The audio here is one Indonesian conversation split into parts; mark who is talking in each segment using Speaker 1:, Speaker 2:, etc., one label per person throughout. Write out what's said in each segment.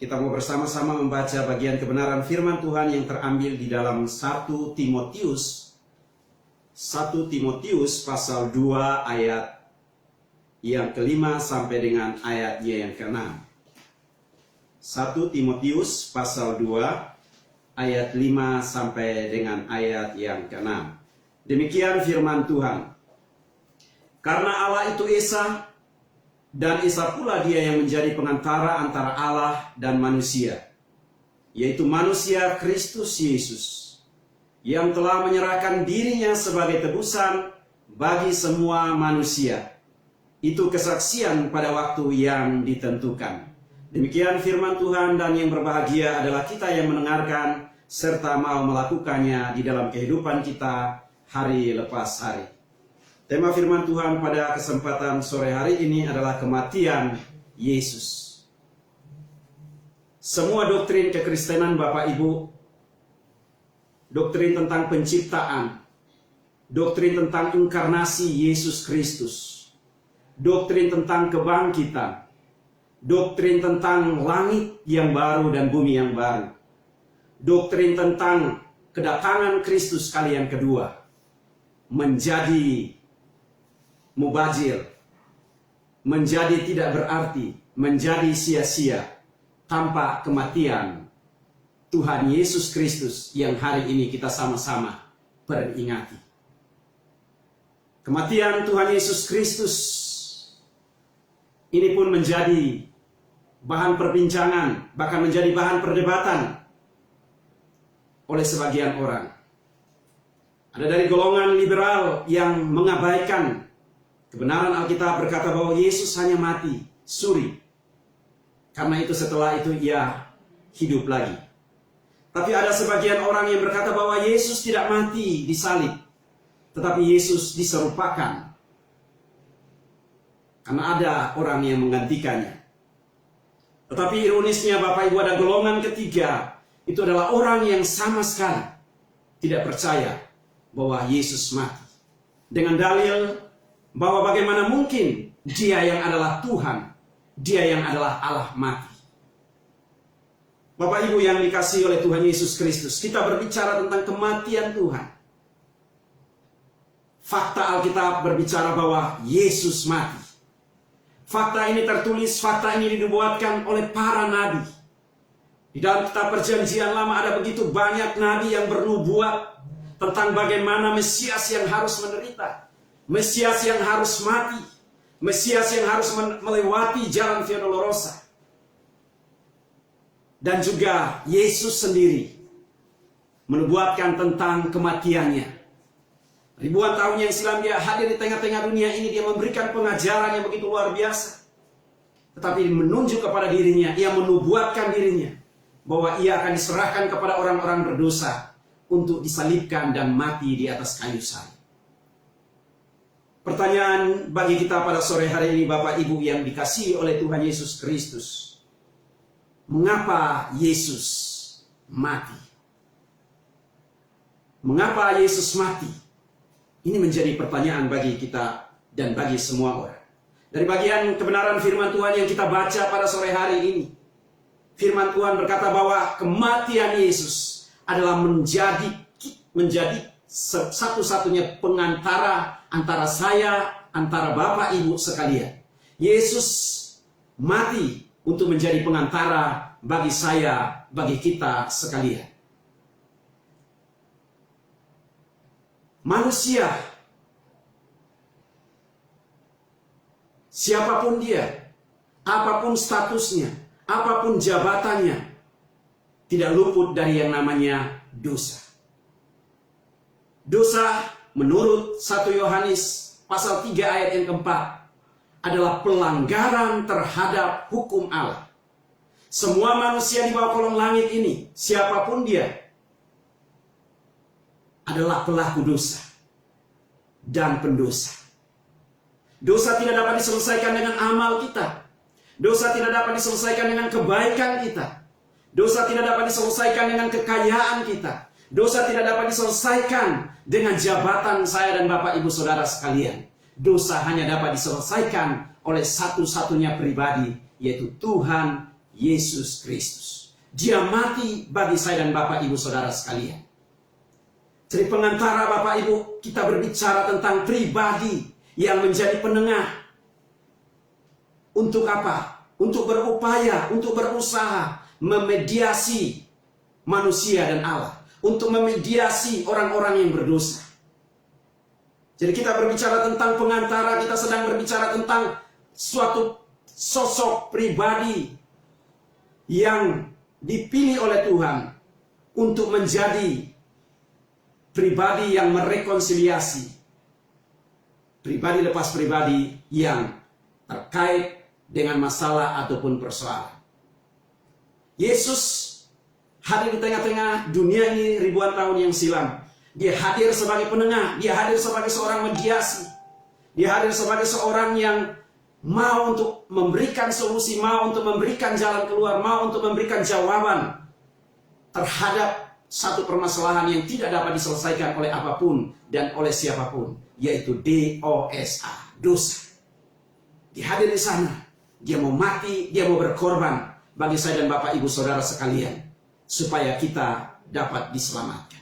Speaker 1: Kita mau bersama-sama membaca bagian kebenaran firman Tuhan yang terambil di dalam 1 Timotius pasal 2 ayat yang kelima sampai dengan ayatnya yang ke-6. 1 Timotius pasal 2 ayat 5 sampai dengan ayat yang ke-6. Demikian firman Tuhan. Karena Allah itu Esa, dan Esa pula dia yang menjadi pengantara antara Allah dan manusia, yaitu manusia Kristus Yesus, yang telah menyerahkan dirinya sebagai tebusan bagi semua manusia. Itu kesaksian pada waktu yang ditentukan. Demikian firman Tuhan, dan yang berbahagia adalah kita yang mendengarkan serta mau melakukannya di dalam kehidupan kita hari lepas hari. Tema firman Tuhan pada kesempatan sore hari ini adalah kematian Yesus. Semua doktrin kekristenan Bapak Ibu, doktrin tentang penciptaan, doktrin tentang inkarnasi Yesus Kristus, doktrin tentang kebangkitan, doktrin tentang langit yang baru dan bumi yang baru, doktrin tentang kedatangan Kristus kali yang kedua, menjadi mubazir, menjadi tidak berarti, menjadi sia-sia tanpa kematian Tuhan Yesus Kristus yang hari ini kita sama-sama peringati. Kematian Tuhan Yesus Kristus ini pun menjadi bahan perbincangan, bahkan menjadi bahan perdebatan oleh sebagian orang. Ada dari golongan liberal yang mengabaikan kebenaran Alkitab, berkata bahwa Yesus hanya mati suri, karena itu setelah itu ia hidup lagi. Tapi ada sebagian orang yang berkata bahwa Yesus tidak mati di salib, tetapi Yesus diserupakan, karena ada orang yang menggantikannya. Tetapi ironisnya Bapak Ibu, ada golongan ketiga, itu adalah orang yang sama sekali tidak percaya bahwa Yesus mati, dengan dalil bahwa bagaimana mungkin dia yang adalah Tuhan, dia yang adalah Allah mati. Bapak Ibu yang dikasihi oleh Tuhan Yesus Kristus, kita berbicara tentang kematian Tuhan. Fakta Alkitab berbicara bahwa Yesus mati. Fakta ini tertulis, fakta ini dinubuatkan oleh para nabi. Di dalam kitab Perjanjian Lama ada begitu banyak nabi yang bernubuat tentang bagaimana Mesias yang harus menderita, Mesias yang harus mati, Mesias yang harus melewati jalan Via Dolorosa. Dan juga Yesus sendiri menubuatkan tentang kematiannya. Ribuan tahun yang silam dia hadir di tengah-tengah dunia ini, dia memberikan pengajaran yang begitu luar biasa. Tetapi menunjuk kepada dirinya, ia menubuatkan dirinya bahwa ia akan diserahkan kepada orang-orang berdosa untuk disalibkan dan mati di atas kayu salib. Pertanyaan bagi kita pada sore hari ini Bapak Ibu yang dikasihi oleh Tuhan Yesus Kristus. Mengapa Yesus mati? Mengapa Yesus mati? Ini menjadi pertanyaan bagi kita dan bagi semua orang. Dari bagian kebenaran firman Tuhan yang kita baca pada sore hari ini, firman Tuhan berkata bahwa kematian Yesus adalah menjadi satu-satunya pengantara antara saya, antara Bapak Ibu sekalian. Yesus mati untuk menjadi pengantara bagi saya, bagi kita sekalian. Manusia, siapapun dia, apapun statusnya, apapun jabatannya, tidak luput dari yang namanya dosa. Dosa menurut 1 Yohanes pasal 3 ayat yang keempat adalah pelanggaran terhadap hukum Allah. Semua manusia di bawah kolong langit ini, siapapun dia, adalah pelaku dosa dan pendosa. Dosa tidak dapat diselesaikan dengan amal kita. Dosa tidak dapat diselesaikan dengan kebaikan kita. Dosa tidak dapat diselesaikan dengan kekayaan kita. Dosa tidak dapat diselesaikan dengan jabatan saya dan Bapak Ibu Saudara sekalian. Dosa hanya dapat diselesaikan oleh satu-satunya pribadi, yaitu Tuhan Yesus Kristus. Dia mati bagi saya dan Bapak Ibu Saudara sekalian. Jadi pengantara Bapak Ibu, kita berbicara tentang pribadi yang menjadi penengah. Untuk apa? Untuk berupaya, untuk berusaha memediasi manusia dan Allah. Untuk memediasi orang-orang yang berdosa. Jadi kita berbicara tentang pengantara, kita sedang berbicara tentang suatu sosok pribadi yang dipilih oleh Tuhan untuk menjadi pribadi yang merekonsiliasi pribadi lepas pribadi yang terkait dengan masalah ataupun persoalan. Yesus hadir di tengah-tengah dunia ini ribuan tahun yang silam. Dia hadir sebagai penengah, dia hadir sebagai seorang mediasi. Dia hadir sebagai seorang yang mau untuk memberikan solusi, mau untuk memberikan jalan keluar, mau untuk memberikan jawaban terhadap satu permasalahan yang tidak dapat diselesaikan oleh apapun dan oleh siapapun, yaitu dosa, dosa. Dia hadir di sana, dia mau mati, dia mau berkorban bagi saya dan Bapak Ibu Saudara sekalian, supaya kita dapat diselamatkan.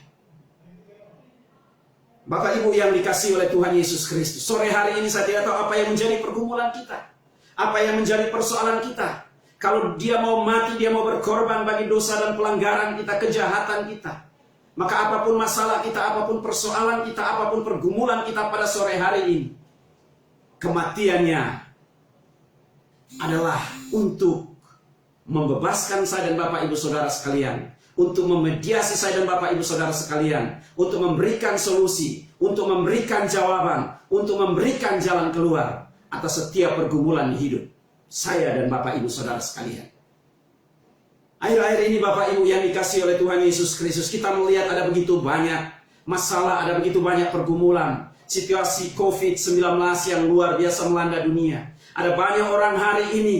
Speaker 1: Bapak Ibu yang dikasihi oleh Tuhan Yesus Kristus, sore hari ini saya tidak tahu apa yang menjadi pergumulan kita, apa yang menjadi persoalan kita. Kalau dia mau mati, dia mau berkorban bagi dosa dan pelanggaran kita, kejahatan kita. Maka apapun masalah kita, apapun persoalan kita, apapun pergumulan kita pada sore hari ini, kematiannya adalah untuk membebaskan saya dan Bapak Ibu Saudara sekalian, untuk memediasi saya dan Bapak Ibu Saudara sekalian, untuk memberikan solusi, untuk memberikan jawaban, untuk memberikan jalan keluar atas setiap pergumulan hidup saya dan Bapak Ibu Saudara sekalian. Akhir-akhir ini Bapak Ibu yang dikasihi oleh Tuhan Yesus Kristus, kita melihat ada begitu banyak masalah, ada begitu banyak pergumulan. Situasi COVID-19 yang luar biasa melanda dunia. Ada banyak orang hari ini,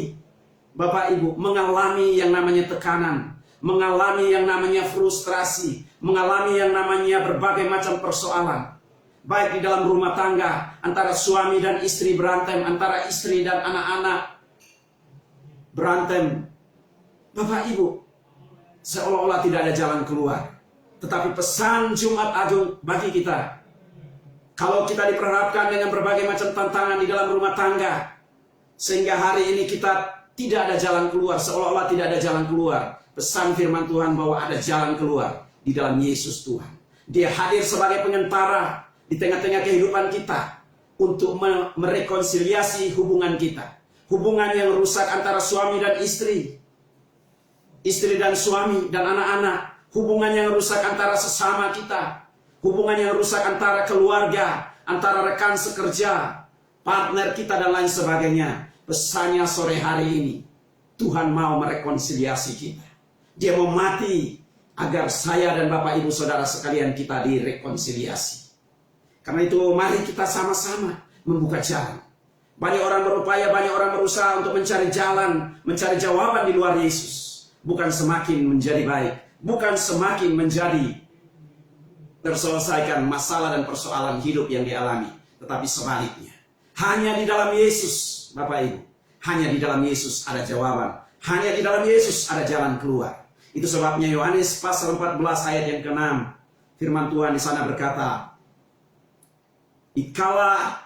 Speaker 1: Bapak Ibu, mengalami yang namanya tekanan, mengalami yang namanya frustrasi, mengalami yang namanya berbagai macam persoalan. Baik di dalam rumah tangga, antara suami dan istri berantem, antara istri dan anak-anak berantem. Bapak Ibu, seolah-olah tidak ada jalan keluar. Tetapi pesan Jumat Agung bagi kita, kalau kita diperhadapkan dengan berbagai macam tantangan di dalam rumah tangga, sehingga hari ini kita tidak ada jalan keluar, seolah-olah tidak ada jalan keluar. Pesan firman Tuhan bahwa ada jalan keluar di dalam Yesus Tuhan. Dia hadir sebagai pengantara di tengah-tengah kehidupan kita untuk merekonsiliasi hubungan kita. Hubungan yang rusak antara suami dan istri, istri dan suami dan anak-anak. Hubungan yang rusak antara sesama kita. Hubungan yang rusak antara keluarga, antara rekan sekerja, partner kita dan lain sebagainya. Pesannya sore hari ini, Tuhan mau merekonsiliasi kita. Dia mau mati agar saya dan Bapak Ibu Saudara sekalian kita direkonsiliasi. Karena itu mari kita sama-sama membuka jalan. Banyak orang berupaya, banyak orang berusaha untuk mencari jalan, mencari jawaban di luar Yesus. Bukan semakin menjadi baik, bukan semakin menjadi terselesaikan masalah dan persoalan hidup yang dialami. Tetapi sebaliknya, hanya di dalam Yesus, Bapak Ibu, hanya di dalam Yesus ada jawaban. Hanya di dalam Yesus ada jalan keluar. Itu sebabnya Yohanes pasal 14 ayat yang ke-6, firman Tuhan di sana berkata, "Ikala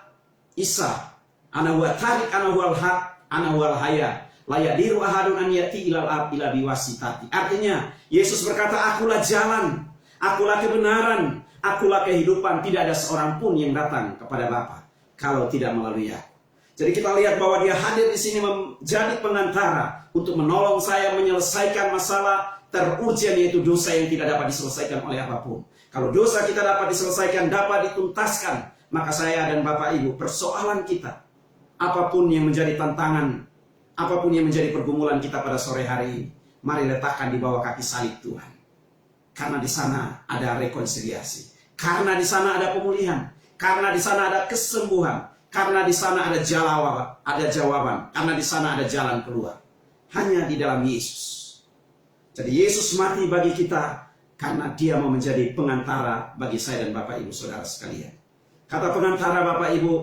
Speaker 1: Isa ana huwa tarik ana huwal haq ana huwal haya la yadiru ahadun an yati ilal ab ila biwasitati." Artinya Yesus berkata, "Akulah jalan, akulah kebenaran, akulah kehidupan. Tidak ada seorang pun yang datang kepada Bapa kalau tidak melalui Aku." Jadi kita lihat bahwa dia hadir di sini menjadi pengantara untuk menolong saya menyelesaikan masalah terurgent, yaitu dosa yang tidak dapat diselesaikan oleh apapun. Kalau dosa kita dapat diselesaikan, dapat dituntaskan, maka saya dan Bapak Ibu, persoalan kita, apapun yang menjadi tantangan, apapun yang menjadi pergumulan kita pada sore hari ini, mari letakkan di bawah kaki salib Tuhan. Karena di sana ada rekonsiliasi, karena di sana ada pemulihan, karena di sana ada kesembuhan, karena di sana ada jawaban, karena di sana ada jalan keluar. Hanya di dalam Yesus. Jadi Yesus mati bagi kita karena dia mau menjadi pengantara bagi saya dan Bapak Ibu Saudara sekalian. Kata pengantara Bapak Ibu,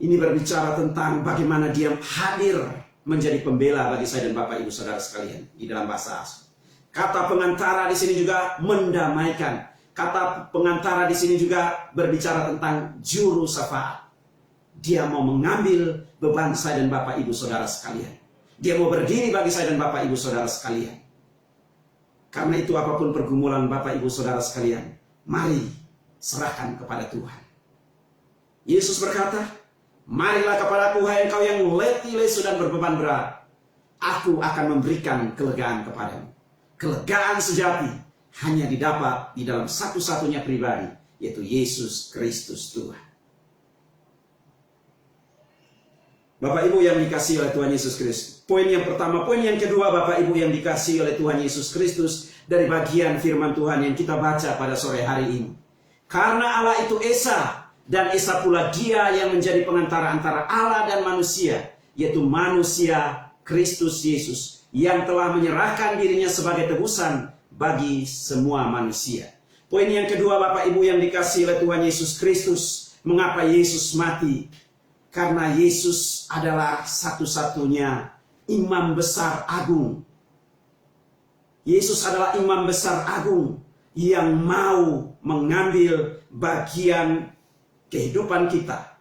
Speaker 1: ini berbicara tentang bagaimana dia hadir menjadi pembela bagi saya dan Bapak Ibu Saudara sekalian di dalam bahasa asli. Kata pengantara di sini juga mendamaikan. Kata pengantara di sini juga berbicara tentang juru syafaat. Dia mau mengambil beban saya dan Bapak Ibu Saudara sekalian. Dia mau berdiri bagi saya dan Bapak Ibu Saudara sekalian. Karena itu apapun pergumulan Bapak Ibu Saudara sekalian, mari serahkan kepada Tuhan. Yesus berkata, marilah kepadaku hai engkau yang letih lesu dan berbeban berat. Aku akan memberikan kelegaan kepadamu. Kelegaan sejati hanya didapat di dalam satu-satunya pribadi, yaitu Yesus Kristus Tuhan. Bapak Ibu yang dikasihi oleh Tuhan Yesus Kristus. Poin yang pertama, poin yang kedua Bapak Ibu yang dikasihi oleh Tuhan Yesus Kristus dari bagian firman Tuhan yang kita baca pada sore hari ini. Karena Allah itu Esa, dan Esa pula Dia yang menjadi pengantara antara Allah dan manusia, yaitu manusia Kristus Yesus, yang telah menyerahkan dirinya sebagai tebusan bagi semua manusia. Poin yang kedua Bapak Ibu yang dikasihi oleh Tuhan Yesus Kristus, mengapa Yesus mati? Karena Yesus adalah satu-satunya imam besar agung. Yesus adalah imam besar agung yang mau mengambil bagian kehidupan kita.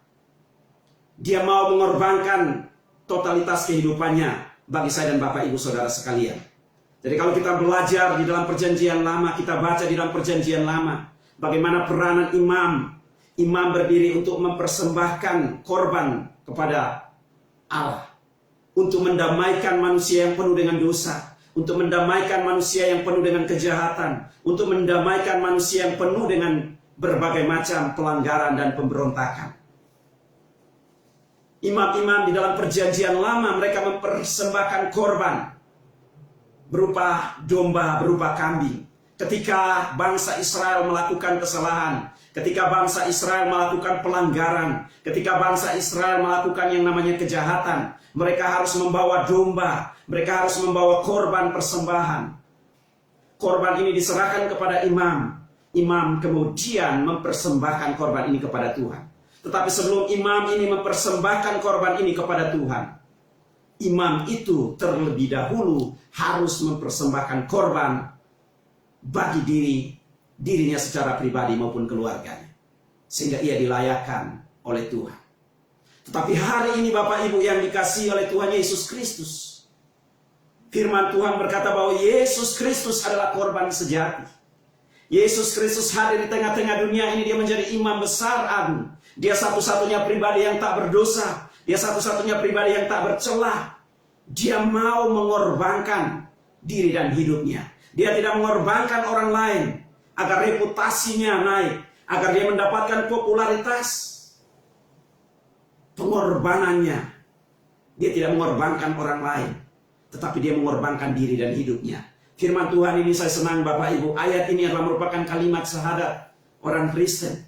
Speaker 1: Dia mau mengorbankan totalitas kehidupannya bagi saya dan Bapak Ibu Saudara sekalian. Jadi kalau kita belajar di dalam perjanjian lama, kita baca di dalam perjanjian lama, bagaimana peranan imam. Imam berdiri untuk mempersembahkan korban kepada Allah. Untuk mendamaikan manusia yang penuh dengan dosa. Untuk mendamaikan manusia yang penuh dengan kejahatan. Untuk mendamaikan manusia yang penuh dengan berbagai macam pelanggaran dan pemberontakan. Imam-imam di dalam perjanjian lama, mereka mempersembahkan korban berupa domba, berupa kambing. Ketika bangsa Israel melakukan kesalahan, ketika bangsa Israel melakukan pelanggaran, ketika bangsa Israel melakukan yang namanya kejahatan, mereka harus membawa domba, mereka harus membawa korban persembahan. Korban ini diserahkan kepada imam. Imam kemudian mempersembahkan korban ini kepada Tuhan. Tetapi sebelum imam ini mempersembahkan korban ini kepada Tuhan, imam itu terlebih dahulu harus mempersembahkan korban bagi dirinya secara pribadi maupun keluarganya, sehingga ia dilayakkan oleh Tuhan. Tetapi hari ini Bapak Ibu yang dikasihi oleh Tuhan Yesus Kristus, firman Tuhan berkata bahwa Yesus Kristus adalah korban sejati. Yesus Kristus hadir di tengah-tengah dunia ini, dia menjadi imam besar agung. Dia satu-satunya pribadi yang tak berdosa, dia satu-satunya pribadi yang tak bercelah. Dia mau mengorbankan diri dan hidupnya. Dia tidak mengorbankan orang lain agar reputasinya naik, agar dia mendapatkan popularitas. Pengorbanannya, dia tidak mengorbankan orang lain, tetapi dia mengorbankan diri dan hidupnya. Firman Tuhan ini saya senang Bapak Ibu. Ayat ini adalah merupakan kalimat syahadat orang Kristen.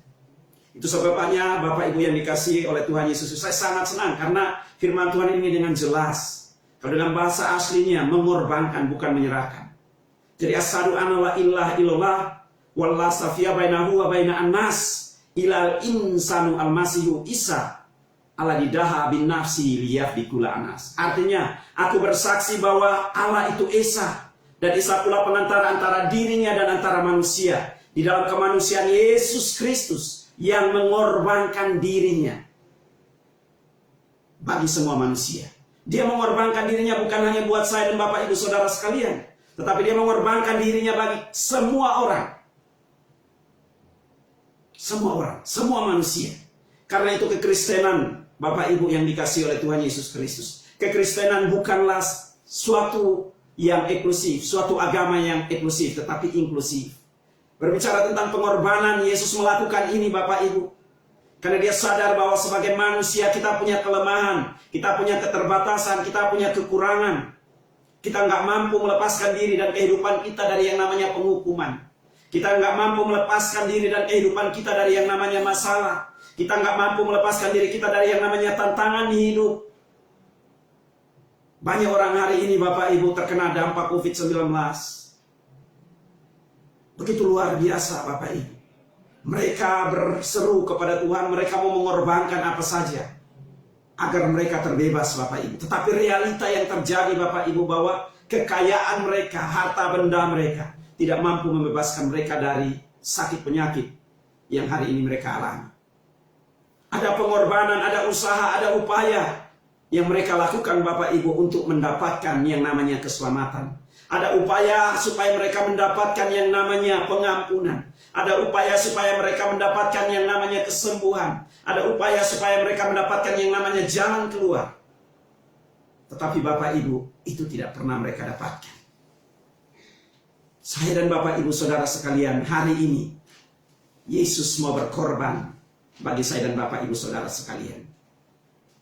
Speaker 1: Itu sebabnya Bapak Ibu yang dikasihi oleh Tuhan Yesus, saya sangat senang karena firman Tuhan ini dengan jelas. Kalau dalam bahasa aslinya mengorbankan bukan menyerahkan. Jadi asyhadu anna la ilaha illallah walla safiya bainahu wa baina annas ilal insanu al-masihu Isa ala didaha bin nafsi liyafdikula anas. Artinya aku bersaksi bahwa Allah itu Esa, dan Esa pula pengantara antara dirinya dan antara manusia. Di dalam kemanusiaan Yesus Kristus yang mengorbankan dirinya bagi semua manusia. Dia mengorbankan dirinya bukan hanya buat saya dan Bapak Ibu Saudara sekalian, tetapi dia mengorbankan dirinya bagi semua orang. Semua orang, semua manusia. Karena itu kekristenan, Bapak Ibu yang dikasihi oleh Tuhan Yesus Kristus, kekristenan bukanlah suatu yang eksklusif, suatu agama yang eksklusif, tetapi inklusif. Berbicara tentang pengorbanan, Yesus melakukan ini Bapak Ibu. Karena dia sadar bahwa sebagai manusia kita punya kelemahan, kita punya keterbatasan, kita punya kekurangan. Kita nggak mampu melepaskan diri dan kehidupan kita dari yang namanya penghukuman. Kita nggak mampu melepaskan diri dan kehidupan kita dari yang namanya masalah. Kita nggak mampu melepaskan diri kita dari yang namanya tantangan di hidup. Banyak orang hari ini Bapak Ibu terkena dampak COVID-19. Begitu luar biasa Bapak Ibu. Mereka berseru kepada Tuhan, mereka mau mengorbankan apa saja. agar mereka terbebas Bapak Ibu. Tetapi realita yang terjadi Bapak Ibu bahwa kekayaan mereka, harta benda mereka tidak mampu membebaskan mereka dari sakit penyakit yang hari ini mereka alami. Ada pengorbanan, ada usaha, ada upaya yang mereka lakukan Bapak Ibu untuk mendapatkan yang namanya keselamatan. Ada upaya supaya mereka mendapatkan yang namanya pengampunan. Ada upaya supaya mereka mendapatkan yang namanya kesembuhan. Ada upaya supaya mereka mendapatkan yang namanya jalan keluar. Tetapi Bapak Ibu, itu tidak pernah mereka dapatkan. Saya dan Bapak Ibu saudara sekalian, hari ini Yesus mau berkorban bagi saya dan Bapak Ibu saudara sekalian.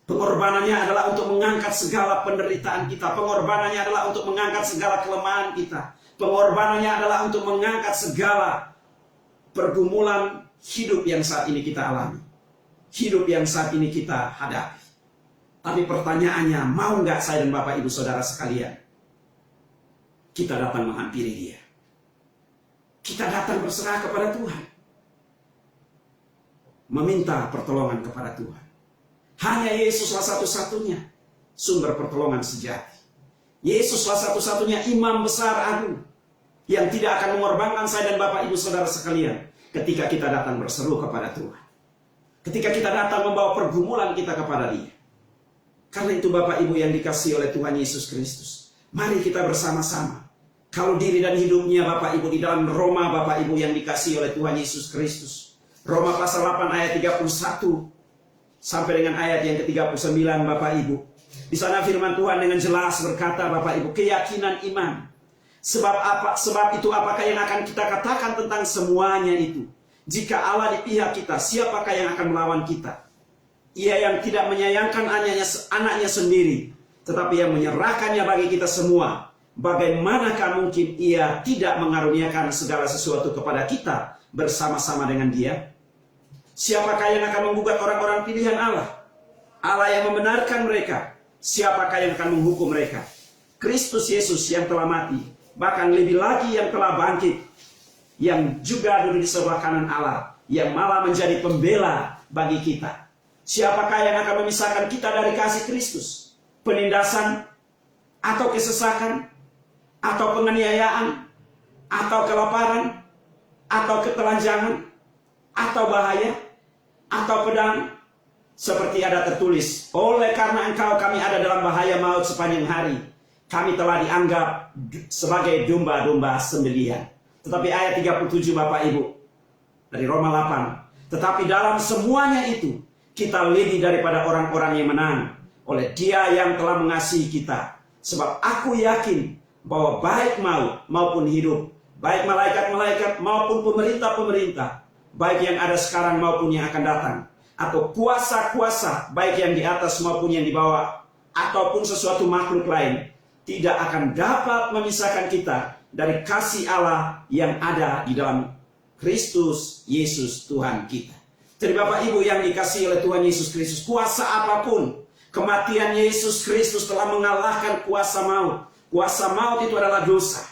Speaker 1: Pengorbanannya adalah untuk mengangkat segala penderitaan kita. Pengorbanannya adalah untuk mengangkat segala kelemahan kita. Pengorbanannya adalah untuk mengangkat segala pergumulan hidup yang saat ini kita alami. Hidup yang saat ini kita hadapi. Tapi pertanyaannya, mau nggak saya dan Bapak Ibu saudara sekalian kita datang menghampiri Dia? Kita datang berserah kepada Tuhan, meminta pertolongan kepada Tuhan. Hanya Yesuslah satu-satunya sumber pertolongan sejati. Yesuslah satu-satunya imam besar agung yang tidak akan mengorbankan saya dan Bapak Ibu saudara sekalian ketika kita datang berseru kepada Tuhan. Ketika kita datang membawa pergumulan kita kepada Dia. Karena itu Bapak Ibu yang dikasihi oleh Tuhan Yesus Kristus, mari kita bersama-sama kalau diri dan hidupnya Bapak Ibu di dalam Roma Bapak Ibu yang dikasihi oleh Tuhan Yesus Kristus. Roma pasal 8 ayat 31 sampai dengan ayat yang ke-39 Bapak Ibu. Di sana firman Tuhan dengan jelas berkata Bapak Ibu, keyakinan iman. Sebab itu apakah yang akan kita katakan tentang semuanya itu? Jika Allah di pihak kita, siapakah yang akan melawan kita? Ia yang tidak menyayangkan anaknya sendiri, tetapi yang menyerahkannya bagi kita semua. Bagaimanakah mungkin Ia tidak mengaruniakan segala sesuatu kepada kita bersama-sama dengan Dia? Siapakah yang akan menggugat orang-orang pilihan Allah? Allah yang membenarkan mereka. Siapakah yang akan menghukum mereka? Kristus Yesus yang telah mati, bahkan lebih lagi yang telah bangkit, yang juga duduk di sebelah kanan Allah, yang malah menjadi pembela bagi kita. Siapakah yang akan memisahkan kita dari kasih Kristus? Penindasan, atau kesesakan, atau penganiayaan, atau kelaparan, atau ketelanjangan, atau bahaya, atau pedang? Seperti ada tertulis, oleh karena engkau kami ada dalam bahaya maut sepanjang hari. Kami telah dianggap sebagai domba-domba sembelihan. Tetapi ayat 37 Bapak Ibu dari Roma 8. Tetapi dalam semuanya itu kita lebih daripada orang-orang yang menang oleh Dia yang telah mengasihi kita. Sebab aku yakin bahwa baik maut maupun hidup, baik malaikat-malaikat maupun pemerintah-pemerintah, baik yang ada sekarang maupun yang akan datang, atau kuasa-kuasa baik yang di atas maupun yang di bawah, ataupun sesuatu makhluk lain, tidak akan dapat memisahkan kita dari kasih Allah yang ada di dalam Kristus Yesus Tuhan kita. Jadi Bapak Ibu yang dikasihi oleh Tuhan Yesus Kristus, kuasa apapun, kematian Yesus Kristus telah mengalahkan kuasa maut. Kuasa maut itu adalah dosa.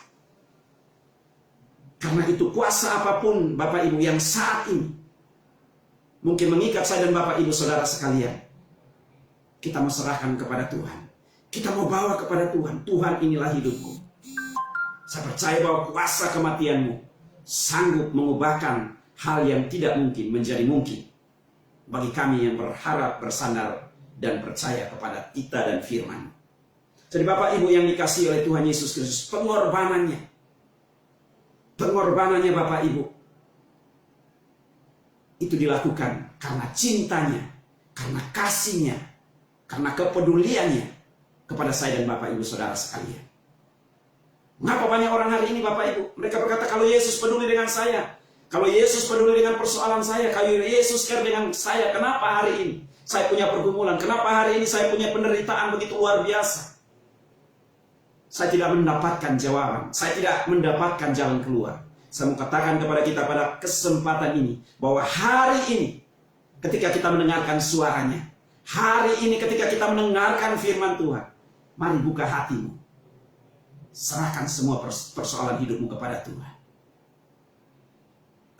Speaker 1: Karena itu kuasa apapun Bapak Ibu yang saat ini mungkin mengikat saya dan Bapak Ibu saudara sekalian, kita mau serahkan kepada Tuhan. Kita mau bawa kepada Tuhan. Tuhan, inilah hidupku. Saya percaya bahwa kuasa kematianmu sanggup mengubahkan hal yang tidak mungkin menjadi mungkin bagi kami yang berharap, bersandar, dan percaya kepada kita dan firman. Jadi Bapak Ibu yang dikasihi oleh Tuhan Yesus Kristus, pengorbanannya Bapak Ibu, itu dilakukan karena cintanya, karena kasihnya, karena kepeduliannya kepada saya dan Bapak Ibu saudara sekalian. Mengapa banyak orang hari ini Bapak Ibu, mereka berkata kalau Yesus peduli dengan saya, kalau Yesus peduli dengan persoalan saya, kalau Yesus care dengan saya, kenapa hari ini saya punya pergumulan, kenapa hari ini saya punya penderitaan begitu luar biasa? Saya tidak mendapatkan jawaban, saya tidak mendapatkan jalan keluar. Saya mau katakan kepada kita pada kesempatan ini, bahwa hari ini ketika kita mendengarkan suaranya, hari ini ketika kita mendengarkan firman Tuhan, mari buka hatimu. Serahkan semua persoalan hidupmu kepada Tuhan.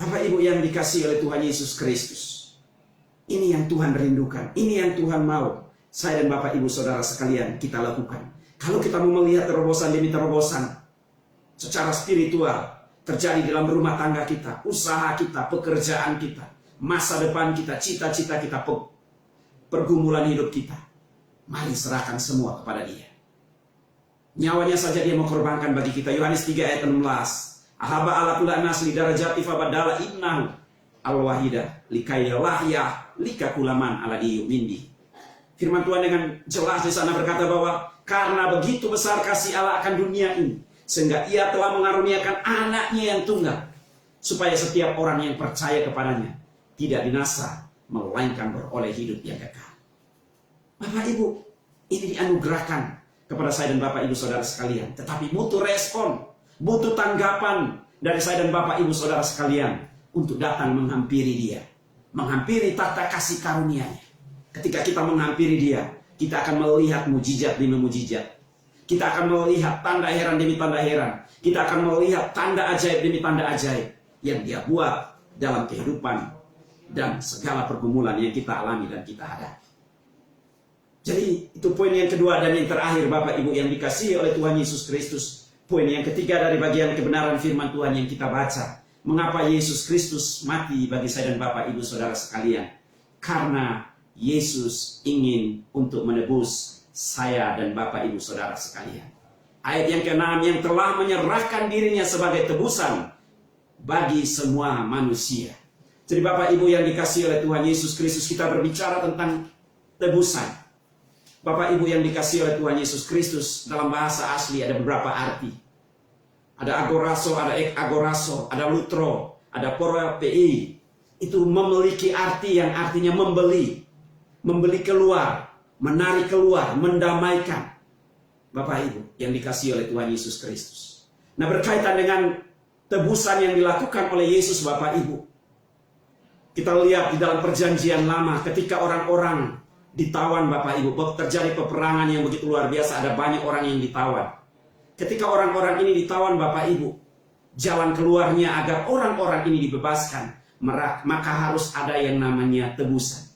Speaker 1: Bapak Ibu yang dikasihi oleh Tuhan Yesus Kristus, ini yang Tuhan rindukan, ini yang Tuhan mau. saya dan Bapak Ibu Saudara sekalian kita lakukan. Kalau kita mau melihat terobosan demi terobosan secara spiritual terjadi dalam rumah tangga kita, usaha kita, pekerjaan kita, masa depan kita, cita-cita kita, pergumulan hidup kita, mari serahkan semua kepada Dia. Nyawanya saja Dia mau korbankan bagi kita. Yohanes 3 ayat 16. Ahaba ala kula nas li darajati fabadala ibnahu al-wahida likaya lahya likakulaman ala iyu mindi. Firman Tuhan dengan jelas di sana berkata bahwa karena begitu besar kasih Allah akan dunia ini, sehingga Ia telah mengaruniakan anaknya yang tunggal, supaya setiap orang yang percaya kepadanya tidak binasa, melainkan beroleh hidup yang kekal. Bapak Ibu, ini dianugerahkan kepada saya dan Bapak Ibu Saudara sekalian. Tetapi butuh respon, butuh tanggapan dari saya dan Bapak Ibu Saudara sekalian untuk datang menghampiri Dia, menghampiri tata kasih karunia-Nya. Ketika kita menghampiri Dia, kita akan melihat mujizat demi mujizat. Kita akan melihat tanda heran demi tanda heran. Kita akan melihat tanda ajaib demi tanda ajaib yang Dia buat dalam kehidupan dan segala pergumulan yang kita alami dan kita hadapi. Jadi itu poin yang kedua dan yang terakhir Bapak Ibu yang dikasihi oleh Tuhan Yesus Kristus. Poin yang ketiga dari bagian kebenaran firman Tuhan yang kita baca. Mengapa Yesus Kristus mati bagi saya dan Bapak Ibu Saudara sekalian? Karena Yesus ingin untuk menebus saya dan Bapak Ibu Saudara sekalian. Ayat yang ke-6, yang telah menyerahkan dirinya sebagai tebusan bagi semua manusia. Jadi Bapak Ibu yang dikasihi oleh Tuhan Yesus Kristus, kita berbicara tentang tebusan. Bapak Ibu yang dikasihi oleh Tuhan Yesus Kristus, dalam bahasa asli ada beberapa arti. Ada agoraso, ada ek agoraso, ada lutro, ada porapei. Itu memiliki arti yang artinya membeli. Membeli keluar, menarik keluar, mendamaikan. Bapak Ibu yang dikasihi oleh Tuhan Yesus Kristus. Nah, berkaitan dengan tebusan yang dilakukan oleh Yesus Bapak Ibu. Kita lihat di dalam perjanjian lama ketika orang-orang ditawan Bapak Ibu. Terjadi peperangan yang begitu luar biasa, ada banyak orang yang ditawan. Ketika orang-orang ini ditawan Bapak Ibu, jalan keluarnya agar orang-orang ini dibebaskan, maka harus ada yang namanya tebusan.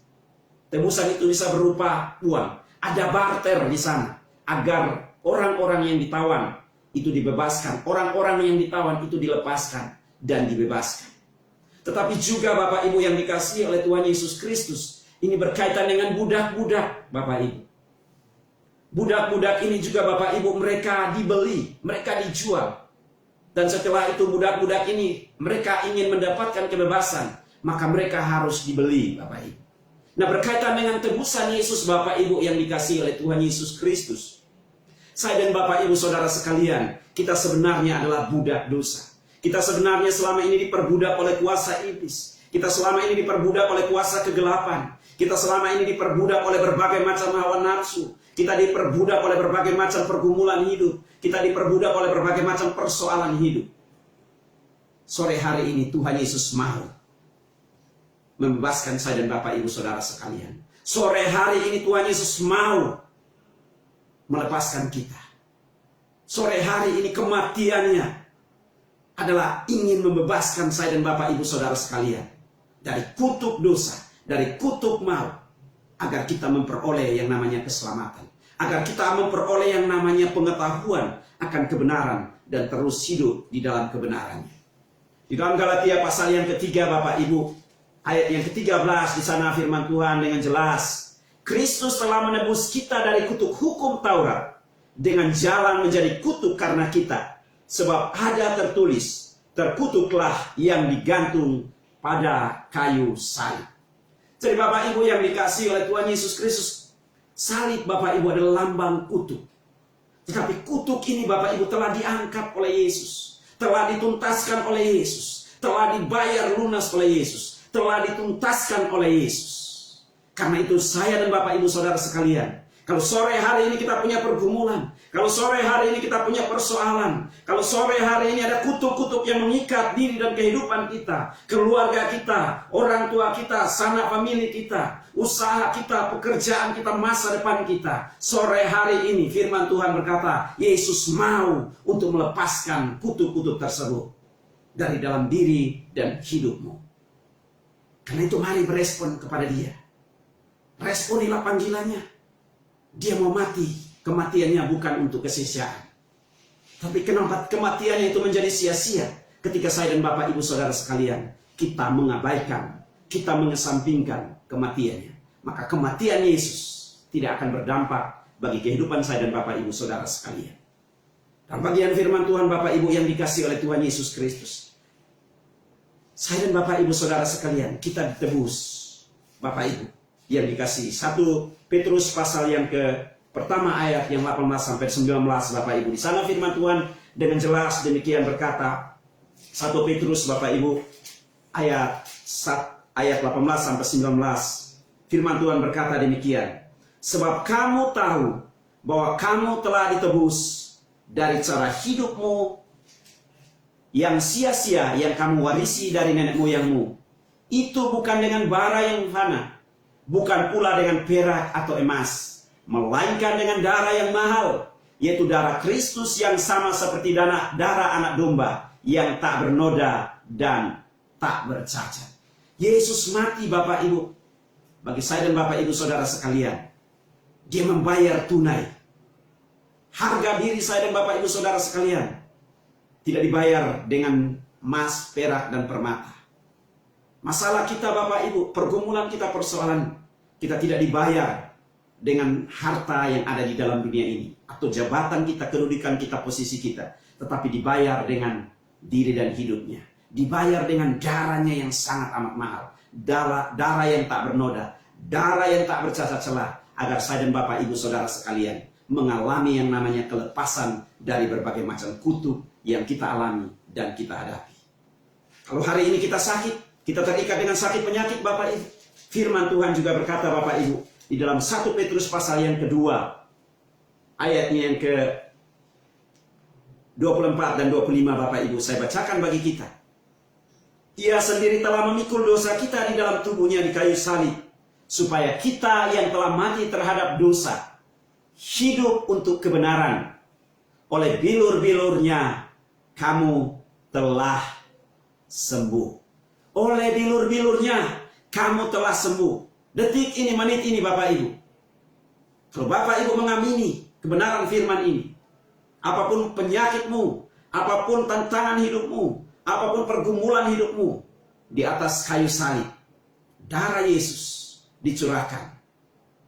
Speaker 1: Tebusan itu bisa berupa uang. Ada barter di sana agar orang-orang yang ditawan itu dibebaskan, orang-orang yang ditawan itu dilepaskan dan dibebaskan. Tetapi juga Bapak Ibu yang dikasihi oleh Tuhan Yesus Kristus, ini berkaitan dengan budak-budak Bapak Ibu. Budak-budak ini juga Bapak Ibu mereka dibeli, mereka dijual. Dan setelah itu budak-budak ini mereka ingin mendapatkan kebebasan, maka mereka harus dibeli Bapak Ibu. Nah, berkaitan dengan tebusan Yesus Bapak Ibu yang dikasihi oleh Tuhan Yesus Kristus, saya dan Bapak Ibu Saudara sekalian, kita sebenarnya adalah budak dosa. Kita sebenarnya selama ini diperbudak oleh kuasa iblis. Kita selama ini diperbudak oleh kuasa kegelapan. Kita selama ini diperbudak oleh berbagai macam hawa nafsu. Kita diperbudak oleh berbagai macam pergumulan hidup. Kita diperbudak oleh berbagai macam persoalan hidup. Sore hari ini Tuhan Yesus mau membebaskan saya dan Bapak Ibu Saudara sekalian. Sore hari ini Tuhan Yesus mau melepaskan kita. Sore hari ini kematiannya adalah ingin membebaskan saya dan Bapak Ibu Saudara sekalian dari kutuk dosa, dari kutuk maut, agar kita memperoleh yang namanya keselamatan, agar kita memperoleh yang namanya pengetahuan akan kebenaran dan terus hidup di dalam kebenarannya. Di dalam Galatia pasal yang ketiga Bapak Ibu, ayat yang ke-13 di sana firman Tuhan dengan jelas, Kristus telah menebus kita dari kutuk hukum Taurat dengan jalan menjadi kutuk karena kita, sebab ada tertulis, terkutuklah yang digantung pada kayu salib. Jadi Bapak Ibu yang dikasihi oleh Tuhan Yesus Kristus, salib Bapak Ibu adalah lambang kutuk. Tetapi kutuk ini Bapak Ibu telah diangkat oleh Yesus, telah dituntaskan oleh Yesus, telah dibayar lunas oleh Yesus, telah dituntaskan oleh Yesus. Karena itu saya dan Bapak Ibu Saudara sekalian, kalau sore hari ini kita punya pergumulan, kalau sore hari ini kita punya persoalan, kalau sore hari ini ada kutuk-kutuk yang mengikat diri dan kehidupan kita, keluarga kita, orang tua kita, sanak famili kita, usaha kita, pekerjaan kita, masa depan kita, sore hari ini firman Tuhan berkata, Yesus mau untuk melepaskan kutuk-kutuk tersebut dari dalam diri dan hidupmu. Karena itu mari berespon kepada Dia. Responilah panggilannya. Dia mau mati, kematiannya bukan untuk kesia-siaan. Tapi kenapa kematiannya itu menjadi sia-sia ketika saya dan Bapak Ibu Saudara sekalian, kita mengabaikan, kita mengesampingkan kematiannya. Maka kematian Yesus tidak akan berdampak bagi kehidupan saya dan Bapak Ibu Saudara sekalian. Dan bagian firman Tuhan Bapak Ibu yang dikasih oleh Tuhan Yesus Kristus, saya dan Bapak Ibu Saudara sekalian, kita ditebus Bapak Ibu yang dikasih. 1 Petrus pasal yang pertama ayat yang 18 sampai 19 Bapak Ibu. Di sana firman Tuhan dengan jelas demikian berkata, 1 Petrus Bapak Ibu ayat 18 sampai 19. Firman Tuhan berkata demikian. Sebab kamu tahu bahwa kamu telah ditebus dari cara hidupmu yang sia-sia yang kamu warisi dari nenek moyangmu. Itu bukan dengan bara yang fana, bukan pula dengan perak atau emas, melainkan dengan darah yang mahal, yaitu darah Kristus yang sama seperti darah anak domba yang tak bernoda dan tak bercacat. Yesus mati Bapak Ibu bagi saya dan Bapak Ibu Saudara sekalian. Dia membayar tunai. Harga diri saya dan Bapak Ibu Saudara sekalian tidak dibayar dengan emas, perak, dan permata. Masalah kita Bapak Ibu, pergumulan kita, persoalan kita tidak dibayar dengan harta yang ada di dalam dunia ini, atau jabatan kita, kedudukan kita, posisi kita, tetapi dibayar dengan diri dan hidupnya. Dibayar dengan darahnya yang sangat amat mahal, darah yang tak bernoda, darah yang tak bercacat celah, agar saya dan Bapak Ibu Saudara sekalian mengalami yang namanya kelepasan dari berbagai macam kutuk yang kita alami dan kita hadapi. Kalau hari ini kita sakit, kita terikat dengan sakit penyakit Bapak Ibu, firman Tuhan juga berkata Bapak Ibu, di dalam 1 Petrus pasal yang kedua, ayatnya yang ke 24 dan 25 Bapak Ibu, saya bacakan bagi kita. Ia sendiri telah memikul dosa kita di dalam tubuhnya di kayu salib, supaya kita yang telah mati terhadap dosa, hidup untuk kebenaran. Oleh bilur-bilurnya, kamu telah sembuh. Oleh bilur-bilurnya, kamu telah sembuh. Detik ini, menit ini Bapak Ibu, kalau Bapak Ibu mengamini kebenaran firman ini, apapun penyakitmu, apapun tantangan hidupmu, apapun pergumulan hidupmu, di atas kayu salib, darah Yesus dicurahkan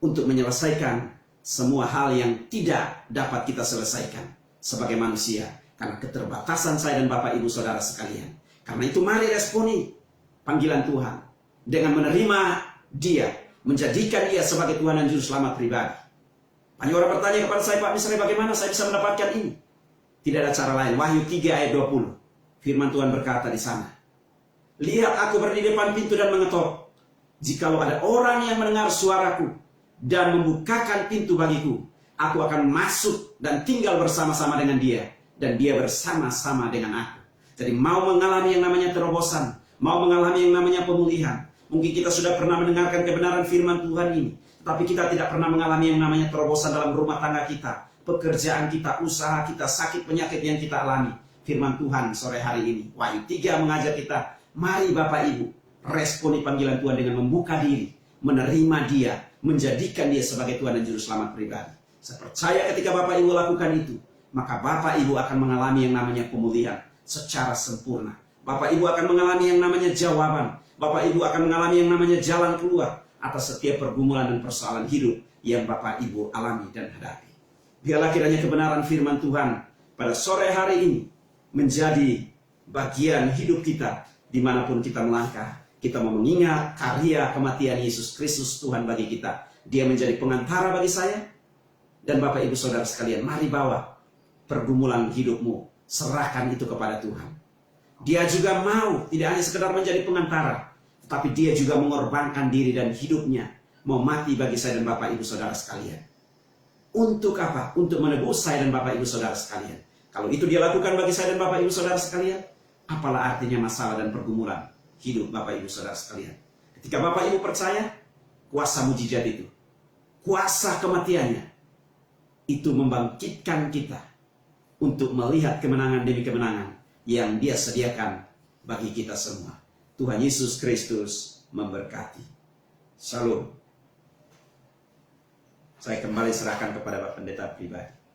Speaker 1: untuk menyelesaikan semua hal yang tidak dapat kita selesaikan sebagai manusia, karena keterbatasan saya dan Bapak Ibu Saudara sekalian. Karena itu mari responi panggilan Tuhan dengan menerima Dia, menjadikan Dia sebagai Tuhan dan Juru Selamat pribadi. Banyak orang bertanya kepada saya, Pak, misalnya bagaimana saya bisa mendapatkan ini? Tidak ada cara lain. Wahyu 3 ayat 20. Firman Tuhan berkata di sana, lihat aku berdiri di depan pintu dan mengetok. Jikalau ada orang yang mendengar suaraku dan membukakan pintu bagiku, aku akan masuk dan tinggal bersama-sama dengan dia, dan dia bersama-sama dengan aku. Jadi mau mengalami yang namanya terobosan, mau mengalami yang namanya pemulihan. Mungkin kita sudah pernah mendengarkan kebenaran firman Tuhan ini, tapi kita tidak pernah mengalami yang namanya terobosan dalam rumah tangga kita, pekerjaan kita, usaha kita, sakit penyakit yang kita alami. Firman Tuhan sore hari ini, Wahyu 3 mengajak kita, mari Bapak Ibu, responi panggilan Tuhan dengan membuka diri, menerima Dia, menjadikan Dia sebagai Tuhan dan Juru Selamat pribadi. Saya percaya ketika Bapak Ibu lakukan itu, maka Bapak Ibu akan mengalami yang namanya pemulihan secara sempurna. Bapak Ibu akan mengalami yang namanya jawaban. Bapak Ibu akan mengalami yang namanya jalan keluar atas setiap pergumulan dan persoalan hidup yang Bapak Ibu alami dan hadapi. Biarlah kiranya kebenaran firman Tuhan pada sore hari ini menjadi bagian hidup kita dimanapun kita melangkah. Kita mau mengingat karya kematian Yesus Kristus Tuhan bagi kita. Dia menjadi pengantara bagi saya dan Bapak Ibu Saudara sekalian. Mari bawa pergumulan hidupmu, serahkan itu kepada Tuhan. Dia juga mau tidak hanya sekedar menjadi pengantara, tapi dia juga mengorbankan diri dan hidupnya, mau mati bagi saya dan Bapak Ibu Saudara sekalian. Untuk apa? Untuk menebus saya dan Bapak Ibu Saudara sekalian. Kalau itu dia lakukan bagi saya dan Bapak Ibu Saudara sekalian, apalah artinya masalah dan pergumulan hidup Bapak Ibu Saudara sekalian. Ketika Bapak Ibu percaya, kuasa mujizat itu, kuasa kematiannya, itu membangkitkan kita untuk melihat kemenangan demi kemenangan yang Dia sediakan bagi kita semua. Tuhan Yesus Kristus memberkati. Shalom. Saya kembali serahkan kepada Pak Pendeta pribadi.